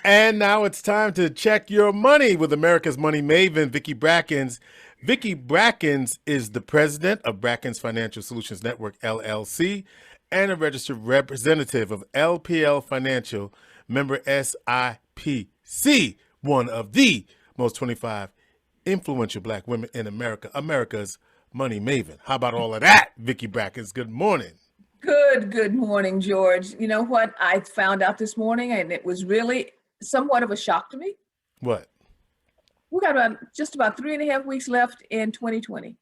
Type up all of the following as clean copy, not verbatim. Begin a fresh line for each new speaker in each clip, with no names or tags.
And now it's time to check your money with America's money maven, Vicki Brackens. Vicki Brackens is the president of Brackens Financial Solutions Network, LLC, and a registered representative of LPL Financial, member SIPC, one of the most 25 influential Black women in America, America's money maven. How about all of that, Vicki Brackens? Good morning.
Good morning, George. You know what I found out this morning, and it was really somewhat of a shock to me.
What?
We got just about 3.5 weeks left in 2020.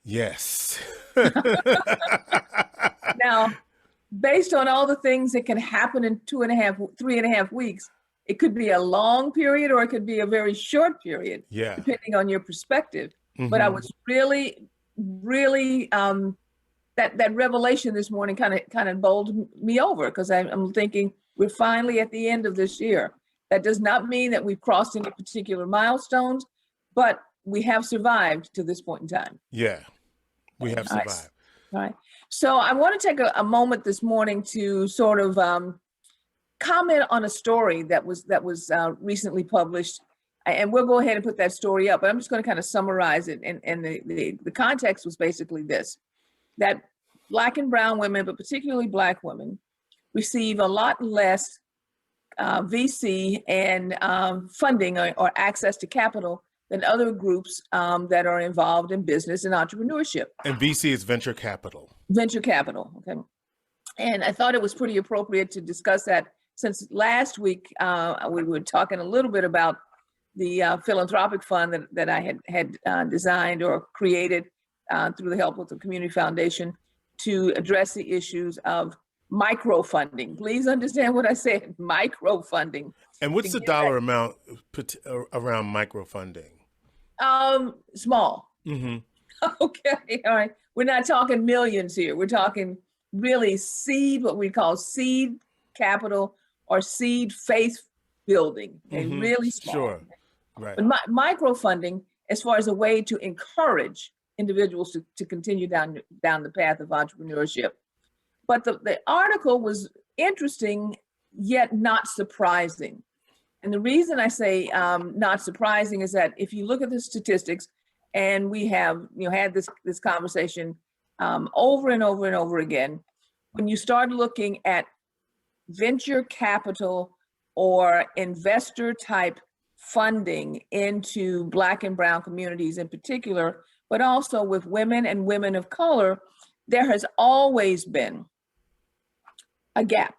Yes.
Now, based on all the things that can happen in 3.5 weeks, it could be a long period or it could be a very short period, depending on your perspective. Mm-hmm. But I was really that revelation this morning kind of bowled me over, because I'm thinking we're finally at the end of this year. That does not mean that we've crossed any particular milestones, but we have survived to this point in time.
Yeah, we have survived.
All right. So I want to take a moment this morning to sort of comment on a story that was recently published, and we'll go ahead and put that story up. But I'm just going to kind of summarize it. And the context was basically this: that Black and brown women, but particularly Black women, receive a lot less VC and funding or access to capital than other groups that are involved in business and entrepreneurship.
And VC is venture capital. Venture
capital, okay. And I thought it was pretty appropriate to discuss that, since last week we were talking a little bit about the philanthropic fund that I had designed or created through the help of the Community Foundation to address the issues of microfunding. Please understand what I said, microfunding.
And what's the dollar amount around microfunding?
Small.
Mm-hmm.
Okay, all right. We're not talking millions here. We're talking really what we call seed capital or seed faith building. Okay, mm-hmm. Really small.
Sure, right.
But microfunding, as far as a way to encourage individuals to continue down the path of entrepreneurship. But the article was interesting, yet not surprising. And the reason I say not surprising is that if you look at the statistics, and we have had this conversation over and over and over again, when you start looking at venture capital or investor type funding into Black and brown communities in particular, but also with women and women of color, there has always been a gap.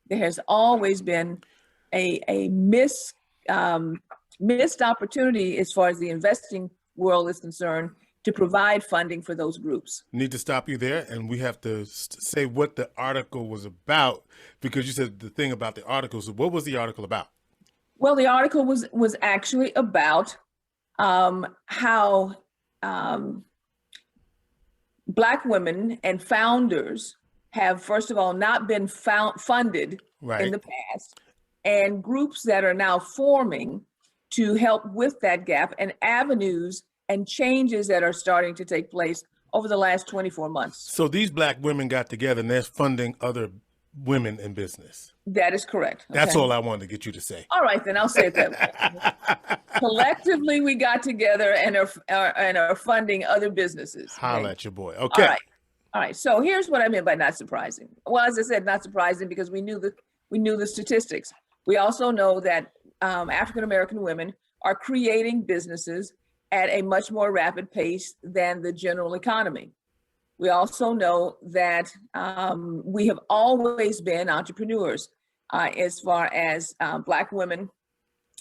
There has always been a missed opportunity as far as the investing world is concerned to provide funding for those groups.
Need to stop you there, and we have to say what the article was about, because you said the thing about the article. So what was the article about?
Well, the article was actually about how Black women and founders have, first of all, not been funded in the past, and groups that are now forming to help with that gap, and avenues and changes that are starting to take place over the last 24 months.
So these Black women got together and they're funding other women in business.
That is correct.
Okay. That's all I wanted to get you to say.
All right, then I'll say it that way. Collectively, we got together and are funding other businesses.
Holla at your boy. Okay.
All right. So here's what I meant by not surprising. Well, as I said, not surprising because we knew the statistics. We also know that African American women are creating businesses at a much more rapid pace than the general economy. We also know that we have always been entrepreneurs as far as Black women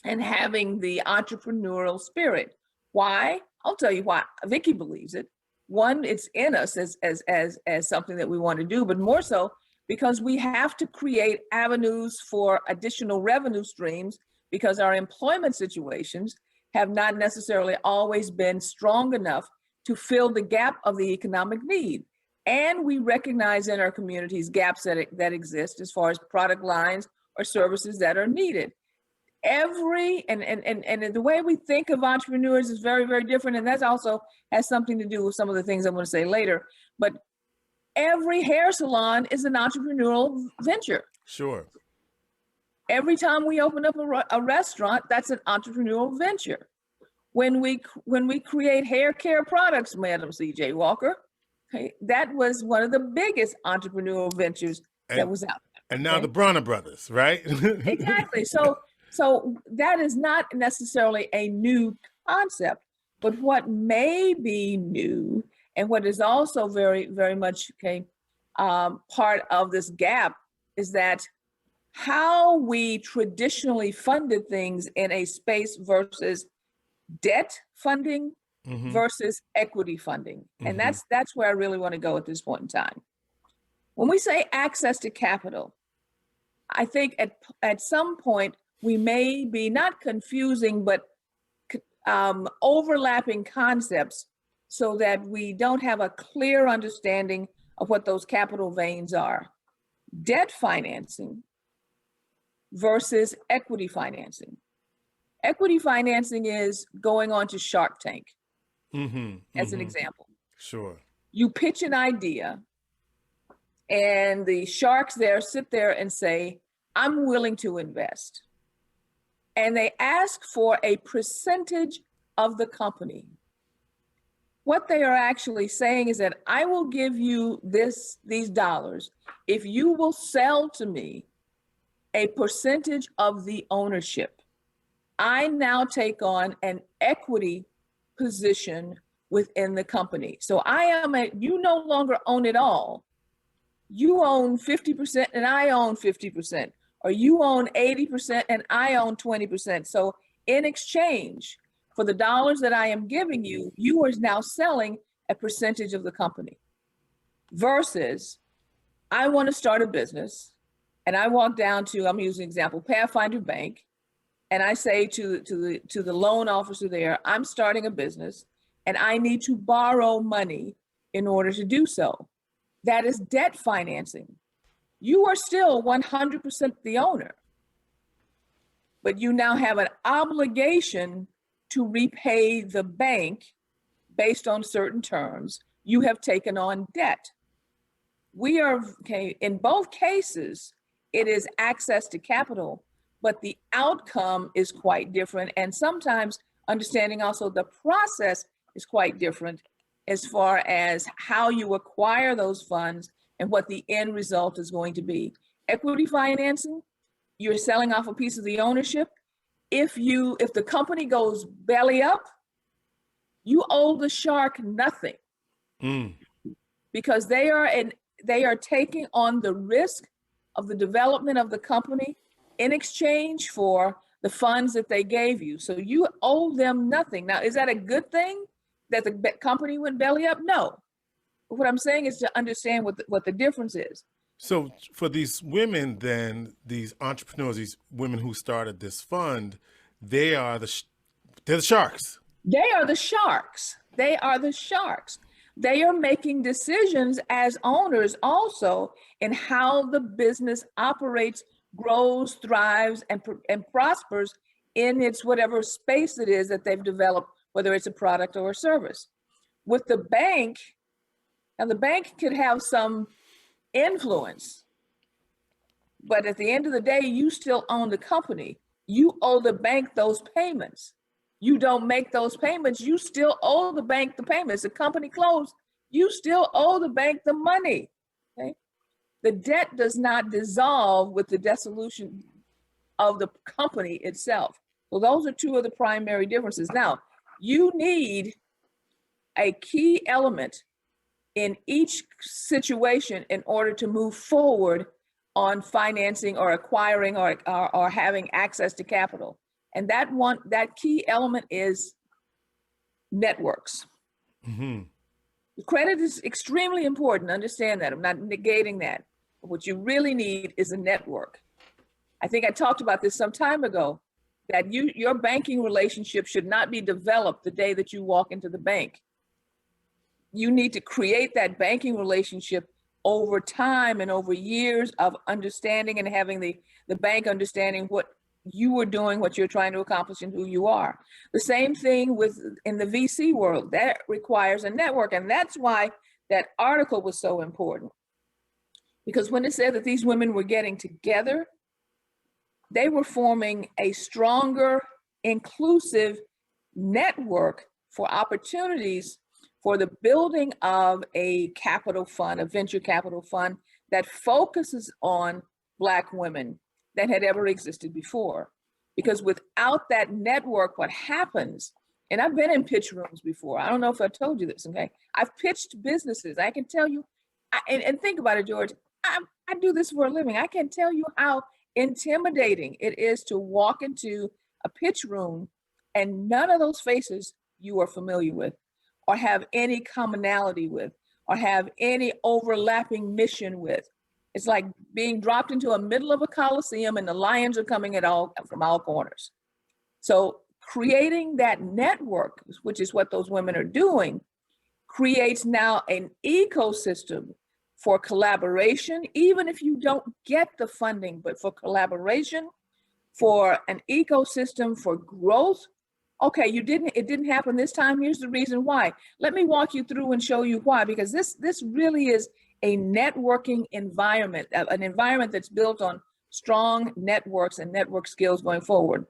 and having the entrepreneurial spirit. Why? I'll tell you why. Vicki believes it. One, it's in us as something that we want to do, but more so because we have to create avenues for additional revenue streams, because our employment situations have not necessarily always been strong enough to fill the gap of the economic need. And we recognize in our communities gaps that exist as far as product lines or services that are needed. And the way we think of entrepreneurs is very, very different. And that also has something to do with some of the things I'm going to say later. But every hair salon is an entrepreneurial venture.
Sure.
Every time we open up a restaurant, that's an entrepreneurial venture. When we create hair care products, Madam C.J. Walker, okay, that was one of the biggest entrepreneurial ventures that was out there.
And now the Bronner brothers, right?
Exactly. So that is not necessarily a new concept, but what may be new and what is also very, very much part of this gap is that how we traditionally funded things in a space versus debt funding versus equity funding. And that's where I really want to go at this point in time. When we say access to capital, I think at some point we may be not confusing, but overlapping concepts so that we don't have a clear understanding of what those capital veins are. Debt financing versus equity financing. Equity financing is going on to Shark Tank, as an example.
Sure.
You pitch an idea, and the sharks there sit there and say, I'm willing to invest. And they ask for a percentage of the company. What they are actually saying is that I will give you these dollars if you will sell to me a percentage of the ownership. I now take on an equity position within the company. So you no longer own it all. You own 50% and I own 50%, or you own 80% and I own 20%. So in exchange for the dollars that I am giving you, you are now selling a percentage of the company. Versus, I want to start a business and I walk down to, I'm using an example, Pathfinder Bank, and I say to the loan officer there, I'm starting a business and I need to borrow money in order to do so. That is debt financing. You are still 100% the owner, but you now have an obligation to repay the bank based on certain terms. You have taken on debt. We are, in both cases, it is access to capital, but the outcome is quite different. And sometimes understanding also the process is quite different as far as how you acquire those funds and what the end result is going to be. Equity financing, you're selling off a piece of the ownership. If the company goes belly up, you owe the shark nothing because they are taking on the risk of the development of the company in exchange for the funds that they gave you. So you owe them nothing. Now, is that a good thing that the company went belly up? No. But what I'm saying is to understand what the difference is.
So for these women, then, these entrepreneurs, these women who started this fund, they're the sharks.
They are the sharks. They are the sharks. They are making decisions as owners also in how the business operates, grows, thrives, and prospers in its whatever space it is that they've developed, whether it's a product or a service. With the bank, and the bank could have some influence, but at the end of the day, you still own the company. You owe the bank those payments. You don't make those payments, you still owe the bank the payments. The company closed, you still owe the bank the money. Okay? The debt does not dissolve with the dissolution of the company itself. So those are two of the primary differences. Now, you need a key element in each situation in order to move forward on financing or acquiring or having access to capital. And that key element is networks. Credit is extremely important. Understand that. I'm not negating that. But what you really need is a network. I think I talked about this some time ago, that your banking relationship should not be developed the day that you walk into the bank. You need to create that banking relationship over time and over years of understanding and having the bank understanding what you are doing what you're trying to accomplish and who you are. The same thing with in the VC world, that requires a network. And that's why that article was so important. Because when it said that these women were getting together, they were forming a stronger, inclusive network for opportunities for the building of a capital fund, a venture capital fund that focuses on Black women than had ever existed before. Because without that network, what happens, and I've been in pitch rooms before. I don't know if I told you this, okay? I've pitched businesses. I can tell you, and think about it, George, I do this for a living. I can tell you how intimidating it is to walk into a pitch room and none of those faces you are familiar with or have any commonality with or have any overlapping mission with. It's like being dropped into the middle of a coliseum and the lions are coming from all corners. So creating that network, which is what those women are doing, creates now an ecosystem for collaboration, even if you don't get the funding, but for collaboration, for an ecosystem for growth. Okay, it didn't happen this time. Here's the reason why. Let me walk you through and show you why, because this really is a networking environment, an environment that's built on strong networks and network skills going forward.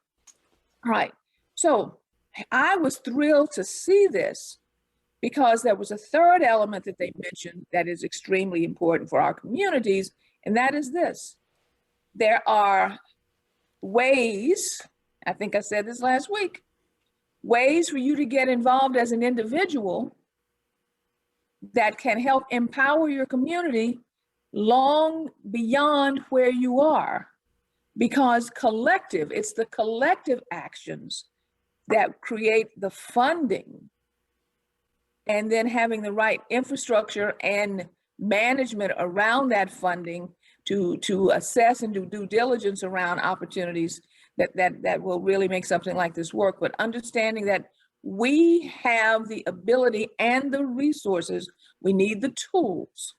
All right, so I was thrilled to see this because there was a third element that they mentioned that is extremely important for our communities, and that is this. There are ways, I think I said this last week, ways for you to get involved as an individual that can help empower your community long beyond where you are. Because it's the collective actions that create the funding, and then having the right infrastructure and management around that funding to assess and do due diligence around opportunities that will really make something like this work. But understanding that we have the ability and the resources, we need the tools,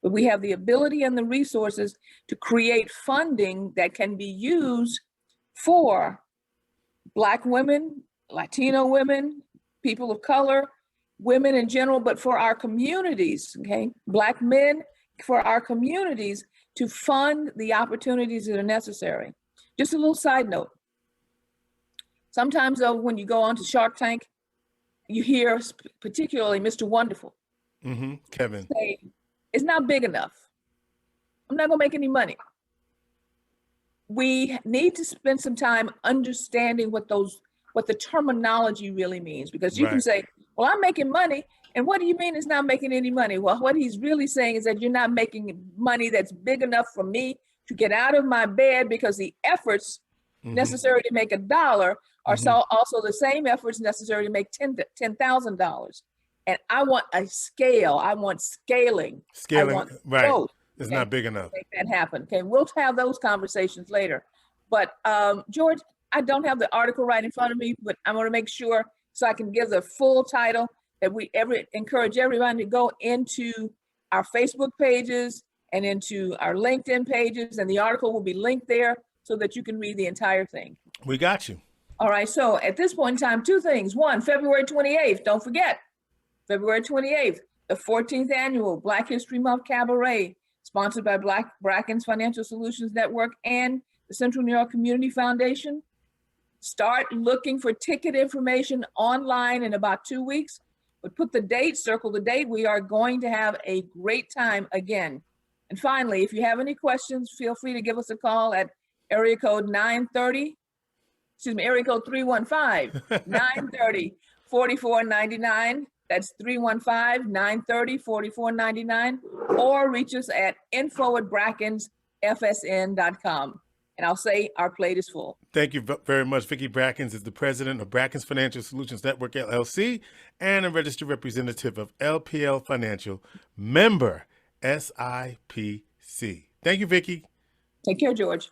but we have the ability and the resources to create funding that can be used for Black women, Latino women, people of color, women in general, but for our communities, okay? Black men, for our communities to fund the opportunities that are necessary. Just a little side note. Sometimes though, when you go onto Shark Tank, you hear particularly Mr. Wonderful
Kevin
say, it's not big enough. I'm not gonna make any money. We need to spend some time understanding what the terminology really means, because you can say, well, I'm making money. And what do you mean it's not making any money? Well, what he's really saying is that you're not making money that's big enough for me to get out of my bed, because the efforts necessary to make $1 are also the same efforts necessary to make $10,000. And I want a scale. I want scaling.
Scaling,
I want
right.
growth,
It's not big enough.
make that happen. Okay, we'll have those conversations later. But George, I don't have the article right in front of me, but I'm going to make sure so I can give the full title, that we encourage everyone to go into our Facebook pages and into our LinkedIn pages, and the article will be linked there so that you can read the entire thing.
We got you.
All right, so at this point in time, two things. One, February 28th, don't forget, February 28th, the 14th annual Black History Month Cabaret, sponsored by Brackens Financial Solutions Network and the Central New York Community Foundation. Start looking for ticket information online in about 2 weeks, but put the date, circle the date. We are going to have a great time again. And finally, if you have any questions, feel free to give us a call at area code 315-4499. That's 315-930-4499, or reach us at info@brackensfsn.com. And I'll say our plate is full.
Thank you very much. Vicki Brackens is the president of Brackens Financial Solutions Network, LLC, and a registered representative of LPL Financial, member SIPC. Thank you, Vicki.
Take care, George.